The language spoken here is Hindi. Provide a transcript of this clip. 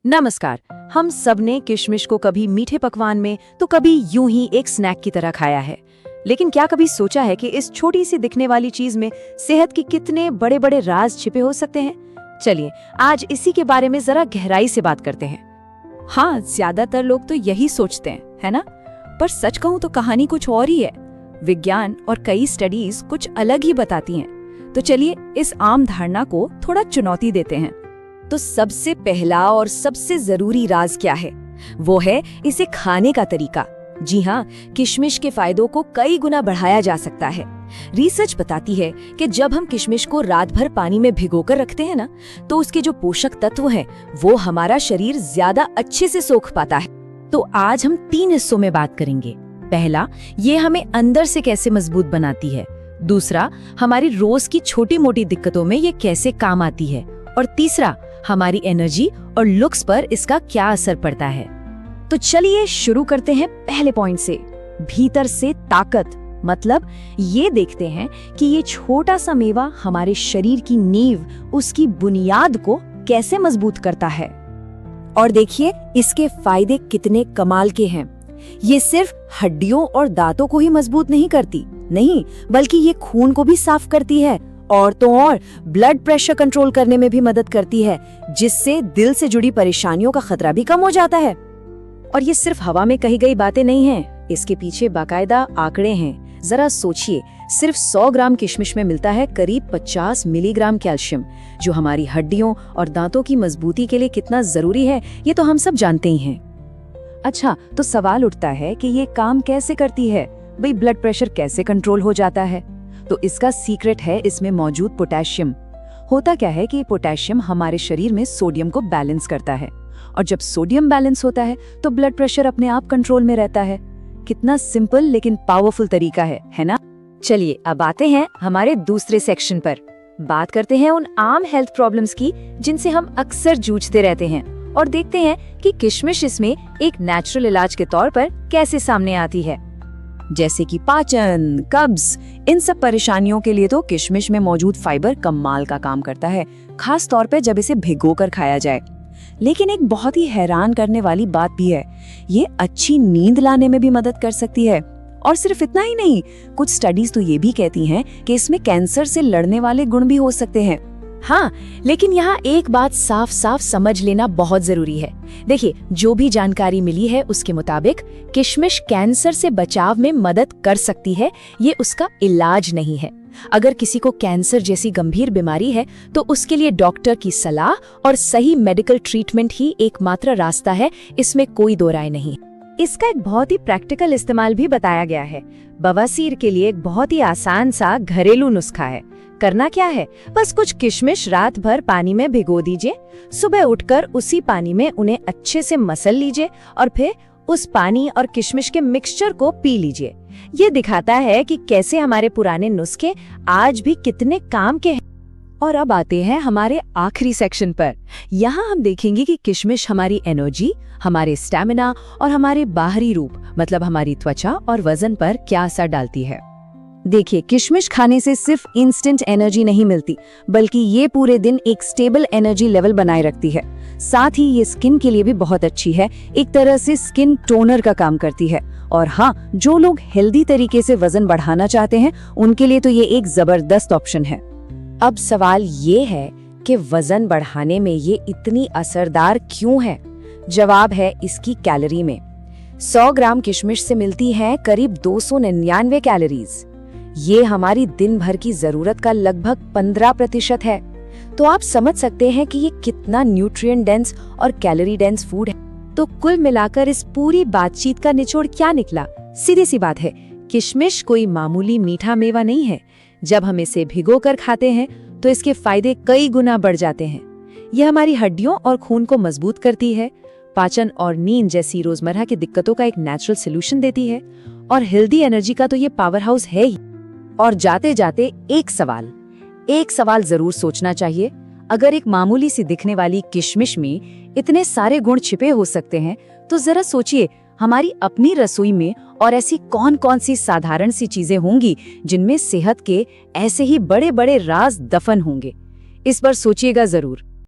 नमस्कार। हम सबने किशमिश को कभी मीठे पकवान में तो कभी यूं ही एक स्नैक की तरह खाया है। लेकिन क्या कभी सोचा है कि इस छोटी सी दिखने वाली चीज में सेहत के कितने बड़े बड़े राज छिपे हो सकते हैं? चलिए आज इसी के बारे में जरा गहराई से बात करते हैं। हाँ, ज्यादातर लोग तो यही सोचते हैं, है ना? पर सच कहूं तो कहानी कुछ और ही है। विज्ञान और कई स्टडीज कुछ अलग ही बताती हैं। तो चलिए इस आम धारणा को थोड़ा चुनौती देते हैं। तो सबसे पहला और सबसे जरूरी राज क्या है? वो है इसे खाने का तरीका। जी हाँ, किशमिश के फायदों को कई गुना बढ़ाया जा सकता है। रिसर्च बताती है कि जब हम किशमिश को रात भर पानी में भिगोकर रखते हैं ना, तो उसके जो पोषक तत्व हैं, वो हमारा शरीर ज्यादा अच्छे से सोख पाता है। तो आज हम 3 हिस्सों में बात करेंगे। पहला, ये हमें अंदर से कैसे मजबूत बनाती है। दूसरा, हमारी रोज की छोटी मोटी दिक्कतों में ये कैसे काम आती है। और तीसरा, हमारी एनर्जी और लुक्स पर इसका क्या असर पड़ता है। तो चलिए शुरू करते हैं पहले पॉइंट से, भीतर से ताकत। मतलब ये देखते हैं कि ये छोटा सा मेवा हमारे शरीर की नींव, उसकी बुनियाद को कैसे मजबूत करता है। और देखिए इसके फायदे कितने कमाल के हैं। ये सिर्फ हड्डियों और दांतों को ही मजबूत नहीं करती, नहीं, बल्कि ये खून को भी साफ करती है और तो और ब्लड प्रेशर कंट्रोल करने में भी मदद करती है, जिससे दिल से जुड़ी परेशानियों का खतरा भी कम हो जाता है। और ये सिर्फ हवा में कही गई बातें नहीं हैं, इसके पीछे बाकायदा आंकड़े हैं। जरा सोचिए, सिर्फ 100 ग्राम किशमिश में मिलता है करीब 50 मिलीग्राम कैल्शियम, जो हमारी हड्डियों और दांतों की मजबूती के लिए कितना जरूरी है, ये तो हम सब जानते ही हैं। अच्छा, तो सवाल उठता है कि ये काम कैसे करती है? भाई, ब्लड प्रेशर कैसे कंट्रोल हो जाता है? तो इसका सीक्रेट है इसमें मौजूद पोटेशियम। होता क्या है कि पोटेशियम हमारे शरीर में सोडियम को बैलेंस करता है, और जब सोडियम बैलेंस होता है तो ब्लड प्रेशर अपने आप कंट्रोल में रहता है। कितना सिंपल लेकिन पावरफुल तरीका है ना? चलिए अब आते हैं हमारे दूसरे सेक्शन पर। बात करते हैं उन आम हेल्थ प्रॉब्लम्स की जिनसे हम अक्सर जूझते रहते हैं, और देखते हैं कि किशमिश इसमें एक नेचुरल इलाज के तौर पर कैसे सामने आती है। जैसे कि पाचन, कब्ज, इन सब परेशानियों के लिए तो किशमिश में मौजूद फाइबर कमाल का काम करता है, खास तौर पे जब इसे भिगोकर खाया जाए। लेकिन एक बहुत ही हैरान करने वाली बात भी है, ये अच्छी नींद लाने में भी मदद कर सकती है। और सिर्फ इतना ही नहीं, कुछ स्टडीज तो ये भी कहती हैं कि इसमें कैंसर से लड़ने वाले गुण भी हो सकते हैं। हाँ, लेकिन यहाँ एक बात साफ साफ समझ लेना बहुत जरूरी है। देखिए, जो भी जानकारी मिली है उसके मुताबिक किशमिश कैंसर से बचाव में मदद कर सकती है, ये उसका इलाज नहीं है। अगर किसी को कैंसर जैसी गंभीर बीमारी है तो उसके लिए डॉक्टर की सलाह और सही मेडिकल ट्रीटमेंट ही एकमात्र रास्ता है, इसमें कोई दो राय नहीं। इसका एक बहुत ही प्रैक्टिकल इस्तेमाल भी बताया गया है। बवासीर के लिए एक बहुत ही आसान सा घरेलू नुस्खा है। करना क्या है, बस कुछ किशमिश रात भर पानी में भिगो दीजिए, सुबह उठकर उसी पानी में उन्हें अच्छे से मसल लीजिए और फिर उस पानी और किशमिश के मिक्सचर को पी लीजिए। ये दिखाता है कि कैसे हमारे पुराने नुस्खे आज भी कितने काम के हैं। और अब आते हैं हमारे आखिरी सेक्शन पर। यहाँ हम देखेंगे कि किशमिश हमारी एनर्जी, हमारे स्टैमिना और हमारे बाहरी रूप, मतलब हमारी त्वचा और वजन पर क्या असर डालती है। देखिए, किशमिश खाने से सिर्फ इंस्टेंट एनर्जी नहीं मिलती, बल्कि ये पूरे दिन एक स्टेबल एनर्जी लेवल बनाए रखती है। साथ ही ये स्किन के लिए भी बहुत अच्छी है, एक तरह से स्किन टोनर का काम करती है। और हाँ, जो लोग हेल्दी तरीके से वजन बढ़ाना चाहते हैं, उनके लिए तो ये एक जबरदस्त ऑप्शन है। अब सवाल ये है कि वजन बढ़ाने में ये इतनी असरदार क्यों है? जवाब है इसकी कैलोरी में। 100 ग्राम किशमिश से मिलती है करीब 299 कैलोरीज। ये हमारी दिन भर की जरूरत का लगभग 15% है। तो आप समझ सकते हैं कि ये कितना न्यूट्रिएंट डेंस और कैलोरी डेंस फूड है। तो कुल मिलाकर इस पूरी बातचीत का निचोड़ क्या निकला? सीधी सी बात है, किशमिश कोई मामूली मीठा मेवा नहीं है। जब हम इसे भिगोकर खाते हैं तो इसके फायदे कई गुना बढ़ जाते हैं। यह हमारी हड्डियों और खून को मजबूत करती है, पाचन और नींद जैसी रोजमर्रा की दिक्कतों का एक नेचुरल सोल्यूशन देती है, और हेल्दी एनर्जी का तो ये पावर हाउस है ही। और जाते जाते एक सवाल जरूर सोचना चाहिए। अगर एक मामूली सी दिखने वाली किशमिश में इतने सारे गुण छिपे हो सकते हैं, तो जरा सोचिए हमारी अपनी रसोई में और ऐसी कौन कौन सी साधारण सी चीजें होंगी जिनमें सेहत के ऐसे ही बड़े बड़े राज दफन होंगे। इस पर सोचिएगा जरूर।